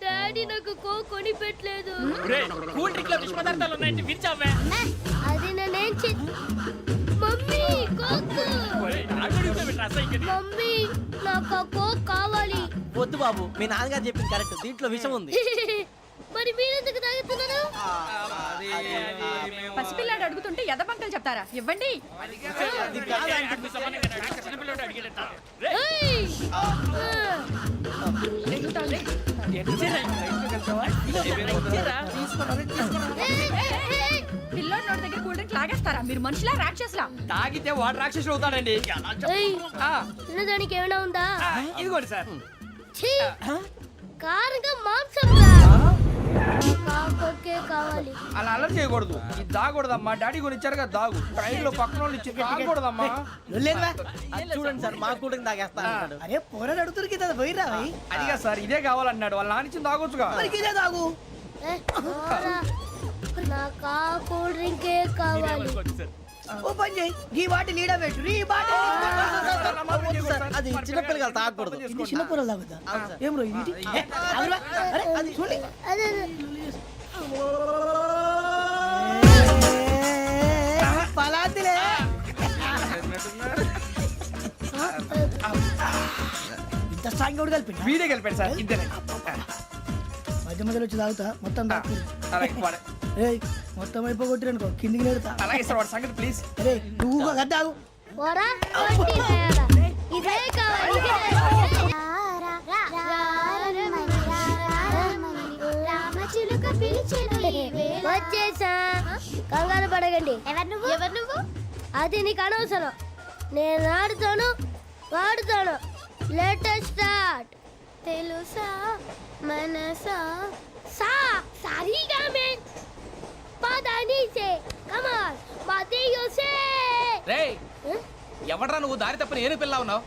Daddy నాకు coke కొని పెట్టలేదు. కూల్ డ్రింక్ లో విష పదార్థాలు ఉన్నాయంటే విరిచావే. అది నేనేం మమ్మీ కోక్. మమ్మీ నాకు ఆ కోక్ కావాలి. వద్దు బాబు, మీ నాన్నగారు చెప్పింది కరెక్ట్, దీంట్లో విషయం ఉంది. మరి మీరెందుకు తాగుతున్నారు? పసిపిల్లాడు అడుగుతుంటే ఎదబంకలు చెప్తారా? ఇవ్వండి. పిల్లోడి నోటి దగ్గర కూల్ డ్రింక్ లాగేస్తారా? మీరు మనుషులా రాక్షసులా? తాగితే వాడు రాక్షసుడు అవుతాడండి. దానికి ఏమైనా ఉందా? ఇదిగోండి సార్. కారంగా మాంసం కావాలి. అలా అలర్ చేయకూడదు. ఇది దాగకూడదమ్మా. డాడీ కొని ఇచ్చారు కదా దాగు. ట్రైన్ లో పక్కన వాళ్ళు ఇచ్చి తాగకూడదమ్మా. చూడండి సార్, మా కూడా తాగేస్తా. అరే పోరాడు అడుగుతారు కదా, పోయిరా. అదిగా సార్, ఇదే కావాలన్నాడు. వాళ్ళ నానిచ్చింది తాగొచ్చుగా. ఇదే తాగు. నాకు ఆ కూల్ డ్రింకే కావాలి. ఓ పని చేయి, ఈ బాటి లీడ పెట్టు. ఈ బాటి అది చిన్నపిల్లలు తాగకూడదు. చిన్నపిల్లలు తాగుతా. ఏం రో ఇది? అరే అది చూడండి. పలాతిలే. ఇంత స్ట్రాంగ్ కూడా కలిపి వీడే కలిపాడు సార్. ఇద్దరే మధ్య మధ్యలో వచ్చి తాగుతా. మొత్తం తాగు. అలాగే మొత్తం అయిపోగొట్టిరనుకో కిందికి నేడుతా. అలాగే సార్. వాడు సంగతి ప్లీజ్. అరే నువ్వు గద్దాగు. ఇదే కావాలి. వచ్చేసా, కంగారు పడకండి. ఎవరు నువ్వు? అది నీకు అనవసరం. నేను ఆడుతాను, వాడుతాను. Latest start. తెలుసా మనసా సా సారీగా మే పదని సే కమాన్ మాదేయో సే. రేయ్, ఎవడ్రా నువ్వు? దారి తప్పని ఏను పిల్ల ఉన్నావు.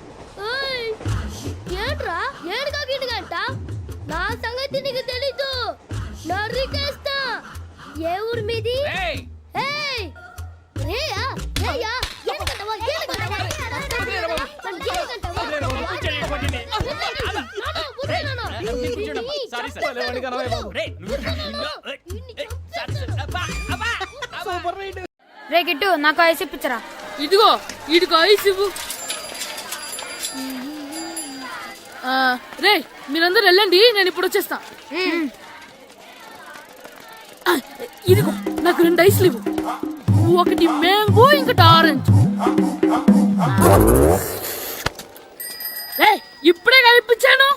ఏంట్రా ఏడుగా గిడుగంట? నా సంగతి నీకు తెలీదు. నరికేస్తా. ఏ ఊరు మీది? ఏయ్ రేయా రేయా ఏడుగంటవా ఏడుగంటవా రే గిట్టు, నాకు ఐస్ ఇప్పించరా. ఇదిగో ఇదిగో ఐస్ ఇవ్వు. రే మీరందరూ వెళ్ళండి, నేను ఇప్పుడు వచ్చేస్తా. ఇదిగో నాకు 2 ఐస్లు ఇవ్వు. ఒకటి మ్యాంగో, ఇంకటి ఆరెంజ్. ఇప్పుడే కనిపించాను.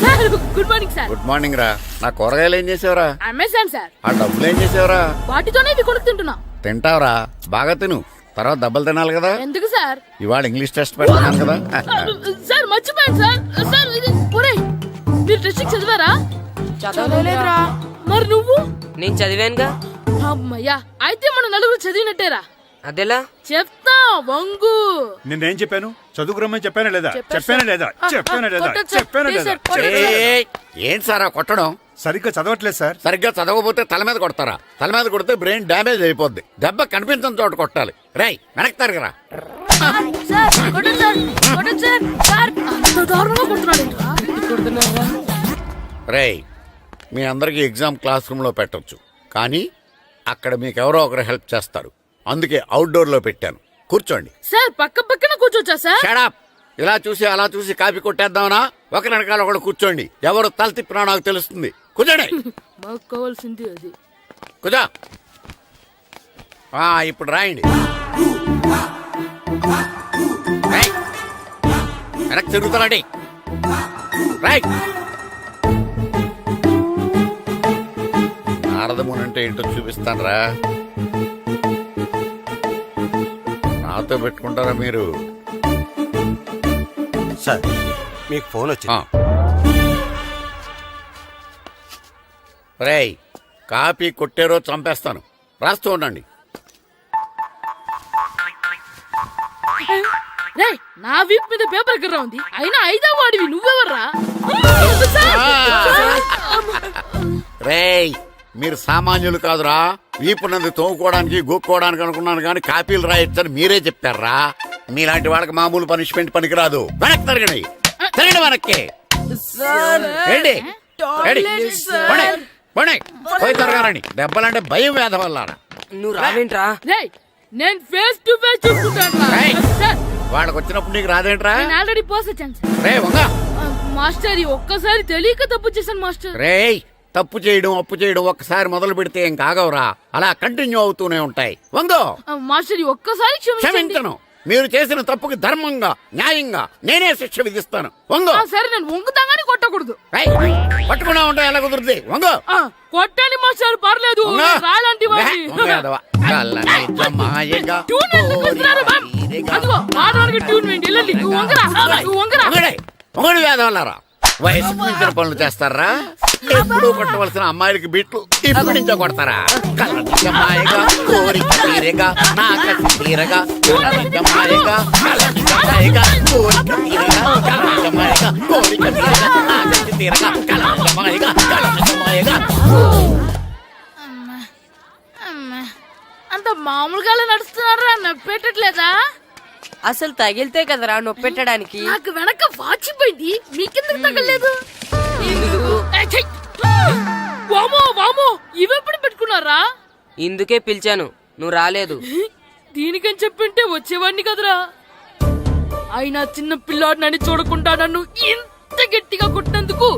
Sir good morning sir. Good morning రా. నా కూరగాయలు ఏం చేసావురా? Amazon sir. ఆ డబ్బులు ఏం చేసావురా? వాటితోనే ఇవి కొనుక్కు తింటున్నా. తింటావురా, బాగా తిను. తర్వాత దెబ్బలు తినాలి కదా. ఎందుకు సార్? ఇవాళ ఇంగ్లీష్ టెస్ట్ పెడతాను కదా. సార్ మర్చిపోయాను సార్. సార్ మీరు టెస్టింగ్ చదివారా? చదవలేదురా. మరి నువ్వు? నేను చదివానుగా. అమ్మయ్యా, అయితే మన నలుగురు చదివినట్టేరా. అదెలా? చెప్తా వంగు. నేనేం చెప్పాను? చదువుకురమ్మని చెప్పానా లేదా? చెప్పానా లేదా? ఏం సారా కొట్టడం? సరిగ్గా చదవట్లేదు సార్. సరిగ్గా చదవకపోతే తల మీద కొడతారా? తల మీద కొడితే బ్రెయిన్ డ్యామేజ్ అయిపోద్ది. దెబ్బ కనిపించని చోట కొట్టాలి. రేయ్ వెనక్కి తరగరా. రేయ్, మీ అందరికి ఎగ్జామ్ క్లాస్ రూమ్ లో పెట్టొచ్చు, కానీ అక్కడ మీకు ఎవరో ఒకరు హెల్ప్ చేస్తారు. అందుకే అవుట్డోర్ లో పెట్టాను. కూర్చోండి. సార్ పక్క పక్కన కూర్చోచ్చా సార్? Shut up. ఇలా చూసి అలా చూసి కాపీ కొట్టేద్దామనా? ఒకరి వెనకాల ఒకడు కూర్చోండి. ఎవరు తల తిప్పినా నాకు తెలుస్తుంది. కూర్చోండి. మాకు కావాల్సింది అది. కూర్చో. ఇప్పుడు రాయండి. వెనక్కి తిరుగుతానండి. రైట్. నారదముని అంటే ఏంటో చూపిస్తాను రా. నాతో పెట్టుకుంటారా మీరు? సార్ మీకు ఫోన్ వచ్చింది. రేయ్, కాపీ కొట్టారో చంపేస్తాను. రాస్తూ ఉండండి. నా వీప్ మీద పేపర్ కర్ర ఉంది, అయినా 5వ వాడివి నువ్వెవర్రా? రేయ్, మీరు సామాన్యులు కాదురా. వీపున్నది తోముకోవడానికి గోక్కోవడానికి అనుకున్నాను, కానీ కాపీలు రాయొచ్చని మీరే చెప్పారా. మీలాంటి వాళ్ళకి మామూలు పనిష్మెంట్ పనికిరాదు. వెనక్కి తరగండి. తిరగండి వెనక్కి. ఏంటి? ఏంటి? పోనీ, పోనీ. పోయి తిరగాలని దెబ్బలంటే భయం వేద వల్ల. నువ్వు రావేంట్రా? రేయ్, నేను ఫేస్ టు ఫేస్ చూసుకుంటాను ఏయ్. సార్. వాళ్ళకి వచ్చినప్పుడు నీకు రాదేంట్రా? నేను ఆల్రెడీ పాస్ వచ్చాను సార్. రే వంగా. మాస్టర్ ఈ ఒక్కసారి తెలియక తప్పు చేశాను మాస్టర్. రేయ్, తప్పు చేయడం అప్పు చేయడం ఒక్కసారి మొదలు పెడితే ఏం కాగవరా, అలా కంటిన్యూ అవుతూనే ఉంటాయి. వందో. మాస్టర్ ఈ ఒక్కసారి క్షమించండి. క్షమించను. మీరు చేసిన తప్పుకి ధర్మంగా న్యాయంగా నేనే శిక్ష విధిస్తాను. వంగో. సరే, నేను వంగుతాగానే కొట్టకూడదు. పట్టుకున్నా ఉంటా ఎలా కుదురుద్ది. వంగో. కొట్టండి మాస్టర్, పర్లేదు. రాలాంటి ట్యూన్ వేయండి. వెళ్ళండి. నువ్వు వంగరా, నువ్వు వంగరా. వంగడి వేదవల్లారా, వయసు మించిన పనులు చేస్తారా? ఎప్పుడు కొట్టవలసిన అమ్మాయిలకి బిట్లు ఇప్పుడు నుంచో కొడతారా? కళ్ళనిజమాయగా కోరిక తీరగా నా కసి తీరగా, కళ్ళనిజమాయగా కళ్ళనిజమాయగా కోరిక తీరగా, కళ్ళనిజమాయగా కోరిక తీరగా నా కసి తీరగా, కళ్ళనిజమాయగా కళ్ళనిజమాయగా. అంత మామూలుగా నడుస్తున్నారా? నొప్పెట్టట్లేదా? అసలు తగిలితే కదరా నొప్పెట్టడానికి. నాకు వెనక వాచిపోయింది, మీకెందుకు తగలేదు? వామో వామో, ఇవెప్పుడు పెట్టుకున్నారా? ఇందుకే పిలిచాను, నువ్వు రాలేదు. దీనికని చెప్పింటే వచ్చేవాడిని కదరా. అయినా చిన్న పిల్లాడినని చూడకుండా నన్ను ఇంత గట్టిగా కొట్టినందుకు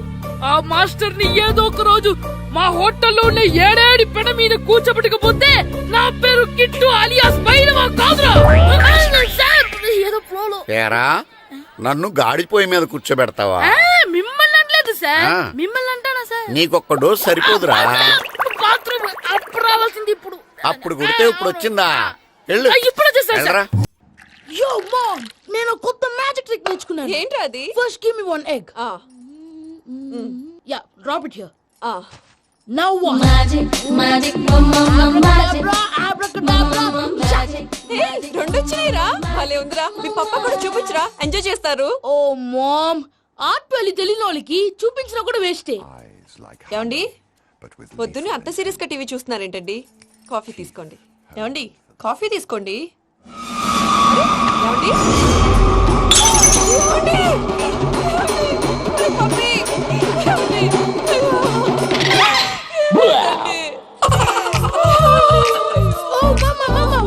ఆ మాస్టర్ ని ఏదో ఒక రోజు మా హోటల్లో ఉన్న 7 పెడ మీద కూర్చోబెట్టకపోతే నా పేరు కిట్టు అలియాస్ బైరవా కాదురా. ఏదో ఫ్లోలో. ఏరా, నన్ను గాడిపోయి మీద కూర్చోబెడతావా? మిమ్మల్ని అనలేదు సార్. మిమ్మల్ని అంటానా సార్? నీకొక్క డోస్ సరిపోదురా. బాత్రూమ్ అప్పుడు రావాల్సింది ఇప్పుడు. అప్పుడు కుడితే ఇప్పుడు వచ్చిందా? వెళ్ళు. ఇప్పుడు వచ్చేసారు సార్. వెళ్ళరా. యో మామ్, నేను కొత్త మ్యాజిక్ ట్రిక్ నేర్చుకున్నాను. ఏంట్రా అది? First give me 1 egg. Yeah, drop it here. Now what? Magic, magic, Abracadabra. రెండు వచ్చినాయిరా, భలే ఉందిరా. మీ పప్ప కూడా చూపించరా, ఎంజాయ్ చేస్తారు. ఓ మామ్, ఆర్ట్ పెళ్లి తెలియని వాళ్ళకి చూపించినా కూడా వేస్టే. ఏమండి, పొద్దున్నే అంత సీరియస్ గా టీవీ చూస్తున్నారేంటండి? కాఫీ తీసుకోండి. ఏమండి, కాఫీ తీసుకోండి. ఏమండి? ఏమండి? అరే పప్పి! ఏమండి?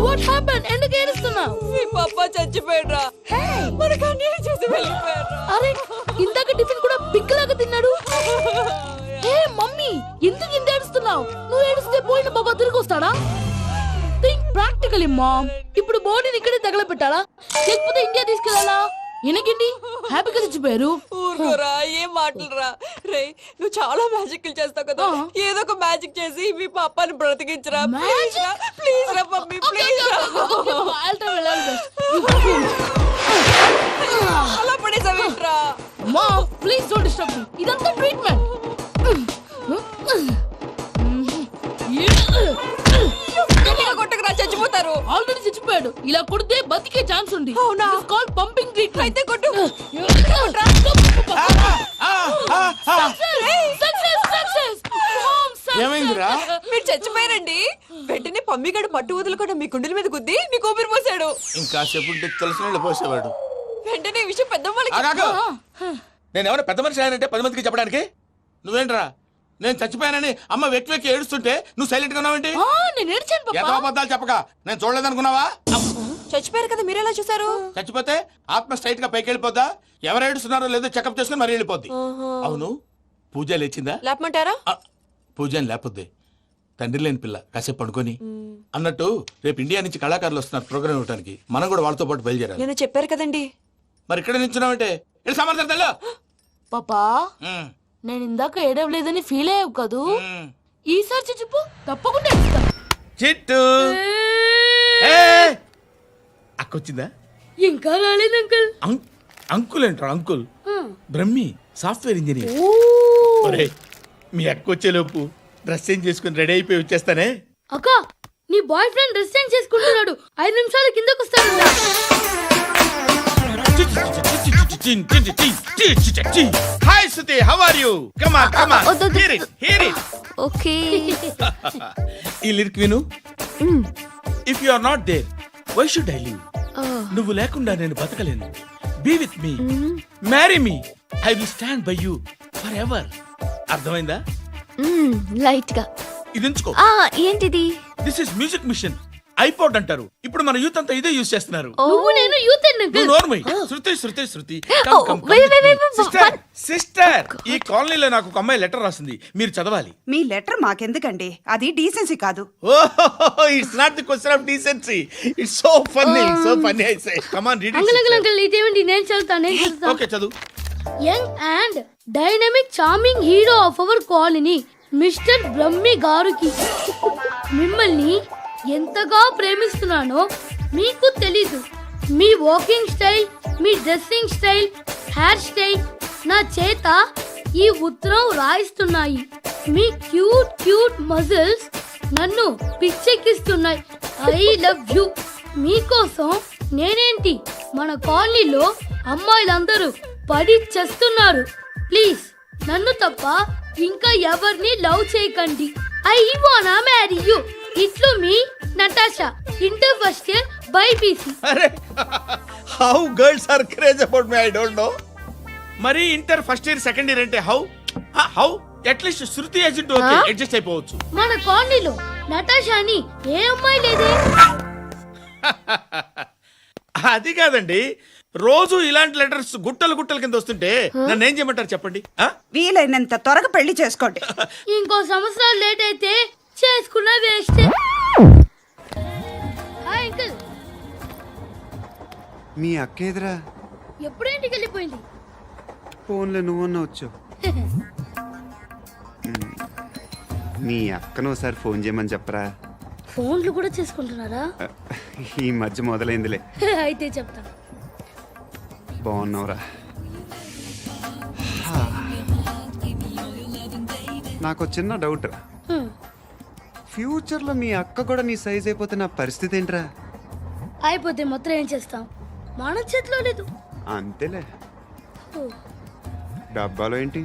What happened? ఎందుకు ఏడుస్తున్నావు? మీ పప్ప చచ్చిపోయాడురా. మనకు అన్యాయం చేసి వెళ్ళిపోయాడురా. అరే, ఇందాక టిఫిన్ కూడా పిక్కలాగా తిన్నాడు. హే మమ్మీ, ఎందుకు ఇంత ఏడుస్తున్నావు? నువ్వు ఏడిస్తే పోయిన బాబా తిరిగి వస్తాడా? Think practically mom. ఇప్పుడు బాడీని ఇక్కడే తగలబెట్టాలా, లేకపోతే ఇండియా తీసుకెళ్లాలా? ఎనకండి హ్యాపీగా చచ్చిపోయారు. ఊరుకోరా, ఏం మాటలురా. రే, నువ్వు చాలా మ్యాజిక్ చేస్తావు కదా, ఏదో ఒక మ్యాజిక్ చేసి మీ పాపాని బ్రతికించరా. ప్లీజ్ రా మమ్మీ, ప్లీజ్ రా. అలా పడేసావేంట్రా? మా ప్లీజ్ డోంట్ డిస్టర్బ్ మీ. ఇదంతా ట్రీట్మెంట్. కొట్టకరా, చచ్చిపోతారు. ఆల్రెడీ చచ్చిపోయాడు. ఇలా కొడితే బతికే ఛాన్స్ ఉంది. అవునా? Call pumping treatment. అయితే కొట్టు. ఏమైందిరా? మీరు చచ్చిపోయారండి. వెంటనే పమ్మిగాడు పట్టు వదులుకుండా మీ గుండెల మీద గుద్ది మీకు ఊపిరి పోసాడు. ఇంకా చెప్పుంటే తెలిసిన పోసేవాడు. వెంటనే ఈ విషయం పెద్ద నేను ఎవరైనా పెద్ద మనిషి ఆయనంటే 10 మందికి చెప్పడానికి. నువ్వేంట్రా, నేను చచ్చిపోయానని అమ్మ వెక్కి వెక్కి ఏడుస్తుంటే నువ్వు సైలెంట్ గా ఉన్నావేంటి? నేను ఏడ్చాను ఎంత పాపా. అబద్ధాలు చెప్పక నేను చూడలేదనుకున్నావా? చచ్చిపోయారు కదా, మీరెలా చూసారు? చచ్చిపోతే ఆత్మ స్ట్రైట్ గా పైకి వెళ్ళిపోద్దా? ఎవరు ఏడుస్తున్నారో లేదో చెకప్ చేసుకుని మరి వెళ్ళిపోద్ది. అవును, పూజ లేచిందా? లేపమంటారా? పూజ అని లేకపోద్ది. తండ్రి లేని పిల్ల, కాసేపు పడుకొని. అన్నట్టు రేపు ఇండియా నుంచి కళాకారులు వస్తున్నారు ప్రోగ్రామ్ ఇవ్వడానికి. మనం కూడా వాళ్ళతో పాటు బయలుదేరాలి. నేను చెప్పారు కదండి. మరి ఇక్కడ నిల్చున్నావంటే సమర్థతలో పాపా, నేను ఇందాక ఏడవలేదని ఫీల్ అయ్యావు కదూ. ఈసారి చచ్చిపో, తప్పకుండా ఏడుస్తా. చిట్టు అక్కొచ్చిందా? ఇంకా రాలేదు అంకుల్. అంకుల్ ఏంట్రా అంకుల్? Brahmi, software engineer. ఒరే, మీ అక్కొచ్చేలోపు డ్రెస్ చేంజ్ చేసుకుని రెడీ అయిపోయి వచ్చేస్తానే. అక్క, నీ బాయ్ ఫ్రెండ్ డ్రెస్ చేంజ్ చేసుకుంటున్నాడు. 5 నిమిషాలు కిందకు వస్తాడు. Hi Suthi, how are you? Come on, come on. Hear it, hear it. Okay. ఈ లిరిక్ విను. If you are not there, why should I live? నువ్వు లేకుండా నేను బతకలేను. Be with me, marry me, I will stand by you forever ఎవర్. అర్థమైందా? Light గా. ఇది ఉంచుకో. ఏంటిది? This is music mission. IPod అంటారు. ఇప్పుడు మన యూత్ అంతా ఇదే యూజ్ చేస్తున్నారు. నువ్వు నేను యూత్ నువ్వు నోర్మై. శృతి శృతి శృతి. సిస్టర్, ఈ కాలనీలో నాకు ఒక అమ్మాయి లెటర్ రాసింది, మీరు చదవాలి. మీ లెటర్ మాకెందుకండి, అది డీసెన్సీ కాదు. Oh, it's not the question of decency. It's so funny I say. Come on read uncle uncle uncle ఇదేమిటి? నేను చదువుతాను. ఓకే, చదువు. Young and dynamic charming hero of our colony mister Brahmi గారికి మిమ్మల్ని ఎంతగా ప్రేమిస్తున్నానో మీకు తెలీదు. మీ వాకింగ్ స్టైల్, మీ డ్రెస్సింగ్ స్టైల్, హెయిర్ స్టైల్ నా చేత ఈ ఉత్తరం రాయిస్తున్నాయి. మీ క్యూట్ మజిల్స్ నన్ను పిచ్చెక్కిస్తున్నాయి. I love you. మీకోసం నేనేంటి, మన కాలనీలో అమ్మాయిలందరూ పడి చేస్తున్నారు. ప్లీజ్ నన్ను తప్ప ఇంకా ఎవరిని లవ్ చేయకండి. ఐ వానా మ్యారీ యూ. ఇట్లు మీ Natasha, inter first year BiPC. అరే, how girls are craze about me, I don't know. మరి inter first year second year అంటే how at least Shruti agent okay, adjust అయిపోవచ్చు. మన కాలనీలో నటాషా అని ఏ అమ్మాయి లేదే. అది కాదండి, రోజు ఇలాంటి లెటర్స్ గుట్టలు కింద వస్తుంటే నన్ను ఏం చేయమంటారు చెప్పండి? వీలైనంత త్వరగా పెళ్లి చేసుకోండి. ఇంకో సంవత్సరాలు లేట్ అయితే చేసుకున్న వేస్ట్. Hi uncle. మీ అక్క ఎదురా? ఎప్పుడు ఇంటికి వెళ్ళిపోయింది. ఫోన్లో నువ్వన్నా వచ్చు. మీ అక్కను ఒకసారి ఫోన్ చేయమని చెప్పరా. ఫోన్లు కూడా చేసుకుంటున్నారా? ఈ మధ్య మొదలైందిలే. అయితే చెప్తా. బాగున్నావురా? నాకు చిన్న డౌట్ రా. ఫ్యూచర్లో మీ అక్క కూడా నీ సైజ్ అయిపోతే నా పరిస్థితి ఏంట్రా? అయిపోతే మొత్తం ఏం చేస్తాం, మన చేతిలో లేదు. అంతేలే. డబ్బాలో ఏంటి?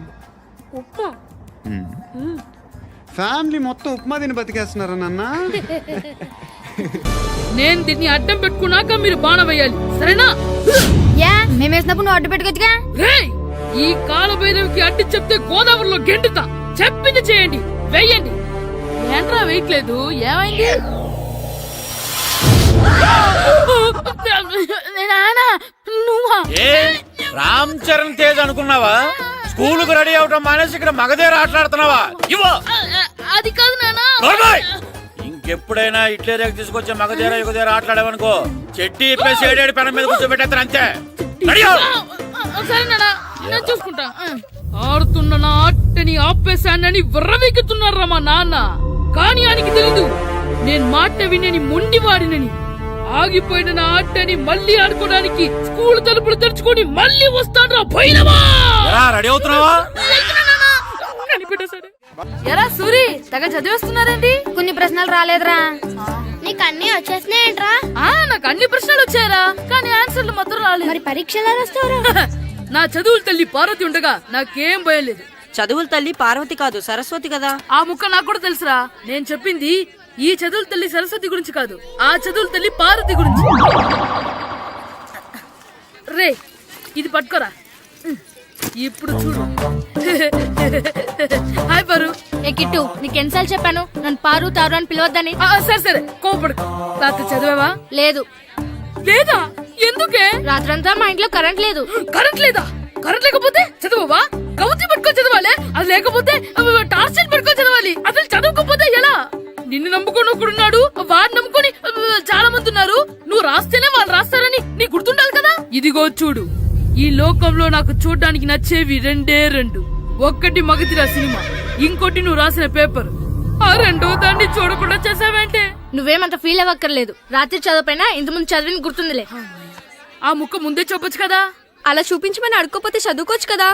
ఉప్మా. ఫ్యామిలీ మొత్తం ఉప్మా తిని బతికేస్తున్నారా నాన్న? నేను దీన్ని అడ్డం పెట్టుకున్నాక మీరు బాణ వేయాలి, సరేనా? మేము వేసినప్పుడు నువ్వు అడ్డు పెట్టుకోవచ్చుగా. రేయ్, ఈ కాలభైరవికి అడ్డు చెప్తే గోదావరిలో గెంటుతా. చెప్పింది చేయండి, వెయ్యండి. ఏంట్రా వెయ్యట్లేదు, ఏమైంది? నువ్వా? రామ్ చరణ్ తేజ్ అనుకున్నావా? స్కూలుకు రెడీ అవటం మానేసి ఇక్కడ మగధేర ఆటలాడుతున్నావా? ఇవ్వ. అది కాదు నానా. ఇంకెప్పుడైనా ఇట్లే రేపు తీసుకొచ్చే మగధేర యుగధేర ఆటలాడేవనుకో చెట్టి ఇప్పేసి ఏడేడు పెనం మీద కూర్చోబెట్టేస్తారు అంతే. సరే నానా, నేను చూసుకుంటా. ఆడుతున్న నా ఆటని ఆపేశానని విర్రవెక్కుతున్నారా మా నాన్న. కానీ ఆయనకి తెలీదు నేను మాట వినని మొండివాడినని. ఆగిపోయిన నా ఆటని మళ్ళీ ఆడుకోవడానికి స్కూల్ తలుపులు తెరుచుకొని మళ్ళీ వస్తాడ్రా భైరవా. రెడీ అవుతున్నావా? ఎరా సూరి, తెగ చదివేస్తున్నారండి. కొన్ని ప్రశ్నలు రాలేదురా. నీకు అన్ని వచ్చేసినాయంట్రా? నాకు అన్ని ప్రశ్నలు వచ్చాయరా, కానీ ఆన్సర్లు మాత్రం రాలేదు. మరి పరీక్షలు వస్తారా? నా చదువుల తల్లి పార్వతి ఉండగా నాకేం భయం లేదు. చదువుల తల్లి పార్వతి కాదు, సరస్వతి కదా. ఆ ముక్క నాకు కూడా తెలుసురా. నేను చెప్పింది ఈ చదువుల తల్లి సరస్వతి గురించి కాదు, ఆ చదువుల తల్లి పార్వతి గురించి. రే, ఇది పట్టుకోరా. ఇప్పుడు చూడు. హాయ్ పారు. ఏ కిట్టు, నీకు ఎన్నిసార్లు చెప్పాను నన్ను పారు తారు అని పిలవద్దని? సరే కోపడుకో. రాత్రి చదివావా? లేదు. లేదా? ఎందుకే? రాత్రంతా మా ఇంట్లో కరెంట్ లేదు. కరెంట్ లేదా? కరెంట్ లేకపోతే చదవవా? కవచి పట్టుకొని చదవాలి. అది లేకపోతే టార్చర్ పట్టుకొని చదవాలి. అసలు చదవకపోతే ఎలా? నిన్ను నమ్ముకొని ఒకడున్నాడు, వాడిని నమ్ముకొని చాలా మంది ఉన్నారు. నువ్వు రాస్తేనే వాళ్ళు రాస్తారని నీ గుర్తుండాలి కదా. ఇదిగో చూడు, ఈ లోకంలో నాకు చూడ్డానికి నచ్చేవి రెండే రెండు. ఒక్కటి మగధిర సినిమా, ఇంకోటి నువ్వు రాసిన పేపర్. ఆ రెండో దాన్ని చూడకుండా చేసావేంటే? నువ్వేమంత ఫీల్ అవ్వక్కర్లేదు. రాత్రి చదవపోయినా ఇంతకుముందు చదివిన గుర్తుందిలే. ఆ ముక్క ముందే చెప్పొచ్చు కదా. అలా చూపించమని అడుక్కోపోతే చదువుకోవచ్చు కదా.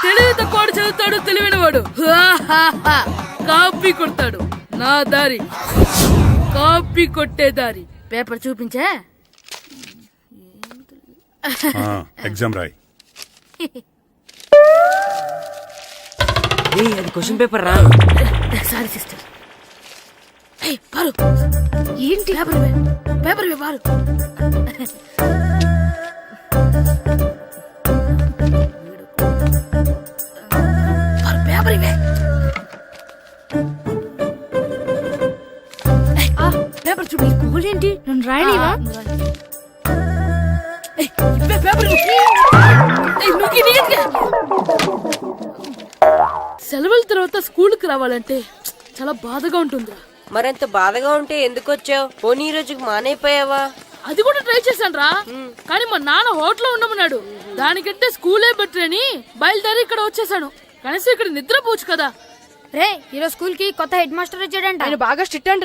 తెలివి తక్కువ చదువుతాడు, తెలివైన వాడు కాపీ కొడతాడు. నా దారి కాపీ కొట్టే దారి. పేపర్ చూపించే. ఎగ్జామ్ రాయి. అది క్వశ్చన్ పేపర్ రా. Sorry sister. పారు, ఏంటి పేపర్ పారు. పేపర్ ఇవే. పేపర్ చూడు. ఏంటి నన్ను రాయనివా? ఇవే పేపర్ ఇవ్వు. నువ్వు నీట్గా. సెలవుల తర్వాత స్కూల్కి రావాలంటే చాలా బాధగా ఉంటుందిరా. మరంత బాధగా ఉంటే ఎందుకు వచ్చావు? పోనీ ఈ రోజుకి మానైపోయావా? అది కూడా ట్రై చేశాను రా, కానీ మా నాన్న హోటల్లో ఉండమన్నాడు. దానికంటే స్కూలే బెటర్ అని బయలుదేరి ఇక్కడ వచ్చేసాను. కనీసం ఇక్కడ నిద్రపోవచ్చు కదా. రే ఈరోజు స్కూల్ కి కొత్త హెడ్ మాస్టర్ వచ్చాడంట. ఆయన బాగా స్ట్రిక్ట్ అంట.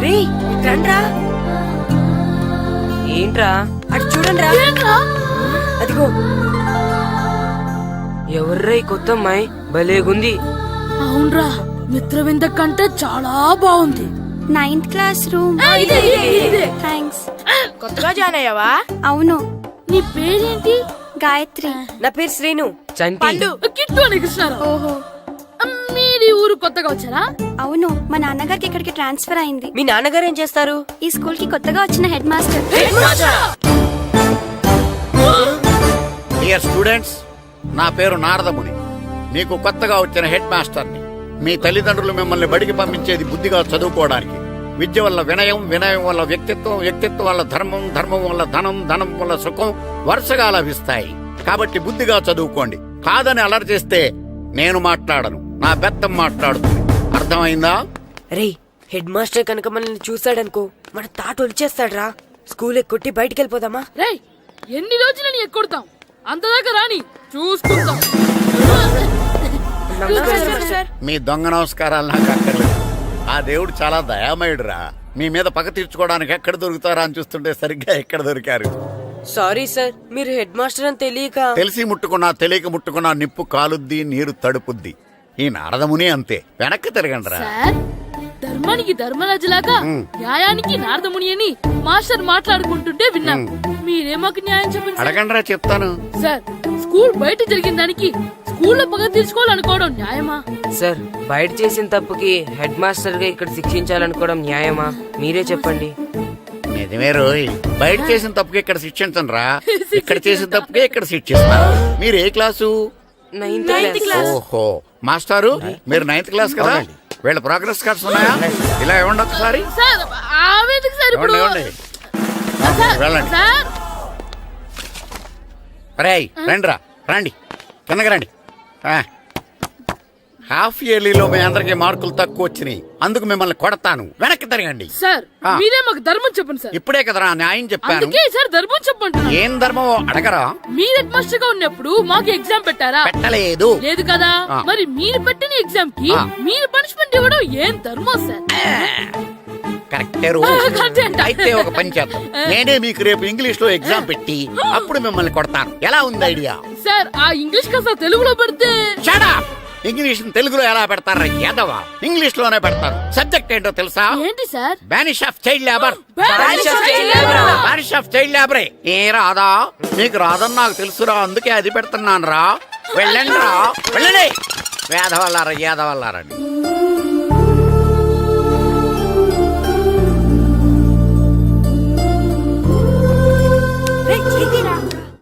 రే రండ్రా. ఏంట్రా అటు చూడండి రా. అదిగో ఎవర్రా ఈ కొత్త అమ్మాయి? భలేగుంది. అవునరా, మిత్రవింద కంటే చాలా బాగుంది. 9th class room. థ్యాంక్స్. కొత్తగా జాయిన్ అయ్యావా? అవును. నీ పేరేంటి? గాయత్రి. నా పేరు శ్రీను. చంటి. కిట్టు అని కృష్ణారావు. ఓహో. మీది ఊరు కొత్తగా వచ్చారా? అవును, మా నాన్నగారికి ఇక్కడికి ట్రాన్స్ఫర్ అయింది. మీ నాన్నగారు ఏం చేస్తారు? ఈ స్కూల్ కి కొత్తగా వచ్చిన హెడ్ మాస్టర్. డియర్ స్టూడెంట్స్, నా పేరు నారదముని. మీకు కొత్తగా వచ్చిన హెడ్ మాస్టర్ని. మీ తల్లిదండ్రులు మిమ్మల్ని బడికి పంపించేది బుద్ధిగా చదువుకోవడానికి. విద్య వల్ల వినయం, వినయం వల్ల వ్యక్తిత్వం, వ్యక్తిత్వం వల్ల ధర్మం, ధర్మం వల్ల ధనం, ధనం వల్ల సుఖం వరుసగా లభిస్తాయి. కాబట్టి బుద్ధిగా చదువుకోండి. కాదని అలర్ చేస్తే నేను మాట్లాడను, నా బెత్తం మాట్లాడుతుంది. అర్థమైందా? రే హెడ్ మాస్టర్ కనుక మనల్ని చూసాడనుకో మన తాట ఒలిచేస్తాడ్రా. స్కూల్ ఎక్కొట్టి బయటికి వెళ్ళిపోదామా? రేయ్, ఎన్ని రోజులని ఎక్కొడతాం? అంతదాకా రాని చూసుకుంటాం. మీ దొంగ నమస్కారాలు నాకు అక్కర్లేదు. ఆ దేవుడు చాలా దయామయుడురా. మీ మీద పగ తీర్చుకోవడానికి ఎక్కడ దొరుకుతారా అని చూస్తుంటే సరిగ్గా ఎక్కడ దొరికారు. సారీ సార్, మీరు హెడ్ మాస్టర్ అని తెలియక. తెలిసి ముట్టుకున్నా తెలియక ముట్టుకున్నా నిప్పు కాలుద్ది, నీరు తడుపుద్ది. ఈ నారదముని అంతే. వెనక్కి తిరగండిరా. సార్, ధర్మానికి ధర్మరాజులాగా న్యాయానికి నారదముని అని మాస్టర్ మాట్లాడుకుంటుంటే విన్నాం. మీరే మాకు న్యాయం చెప్పండి. అడగండిరా, చెప్తాను. సార్, స్కూల్ బయట జరిగిన దానికి స్కూల్లో పగ తీర్చుకోవాలనుకోవడం న్యాయమా? సార్, బయట చేసిన తప్పుకి హెడ్ మాస్టర్ గా ఇక్కడ శిక్షించాలనుకోవడం న్యాయమా? మీరే చెప్పండి. నిజమే రోయ్, బయట చేసిన తప్పుకి ఇక్కడ శిక్షించండి రా. ఇక్కడ చేసిన తప్పుకే ఇక్కడ శిక్షిస్తున్నారు. మీరు ఏ క్లాసు? 9th class. ఓహో, మాస్టారు మీరు 9th క్లాస్ కదా? వీళ్ళ ప్రోగ్రెస్ కార్డ్స్ ఉన్నాయా? ఇలా ఇవ్వండి ఒకసారి. సార్, ఆవేదకు సార్ ఇప్పుడు. ఇవ్వండి. వెళ్ళండి. సార్, రేయ్ రండిరా, రండి కిందకి రండి. హాఫ్ ఇయర్లీలో మీ అందరికి మార్కులు తక్కువ వచ్చినాయి, అందుకు మిమ్మల్ని కొడతాను. వెనక్కి తిరగండి. సార్ మీరే మాకు ధర్మం చెప్పండి సార్. ఇప్పుడే కదరా న్యాయం చెప్పాను. అందుకే సార్ ధర్మం చెప్పండి. ఏం ధర్మమో అడగరా? మీరు హెడ్ మాస్టర్ గా ఉన్నప్పుడు మాకు ఎగ్జామ్ పెట్టారా? పెట్టలేదు. లేదు కదా. మరి మీరు పెట్టిన ఎగ్జామ్ కి మీరు పనిష్మెంట్ ఇవ్వడం ఏం ధర్మం సార్? కరెక్టే రో. అయితే ఒక పని చేద్దాం, నేనే మీకు రేపు ఇంగ్లీష్ లో ఎగ్జామ్ పెట్టి అప్పుడు మిమ్మల్ని కొడతాను. ఎలా ఉంది ఐడియా? సార్, ఆ ఇంగ్లీష్ కాస్త తెలుగులో పెడితే. Shut up! ఇంగ్లీష్ తెలుగులో ఎలా పెడతారా యాదవా? ఇంగ్లీష్ లోనే పెడతారు. సబ్జెక్ట్ ఏంటో తెలుసా? ఏంటి sir? Banish of child labour. Banish of child labor. Banish of child లేబరే. ఏ రాదా? మీకు రాదని నాకు తెలుసురా, అందుకే అది పెడుతున్నాను రా. వెళ్ళండి రా, వెళ్ళండి. వేదవల్లారా, యాదవల్లారండి.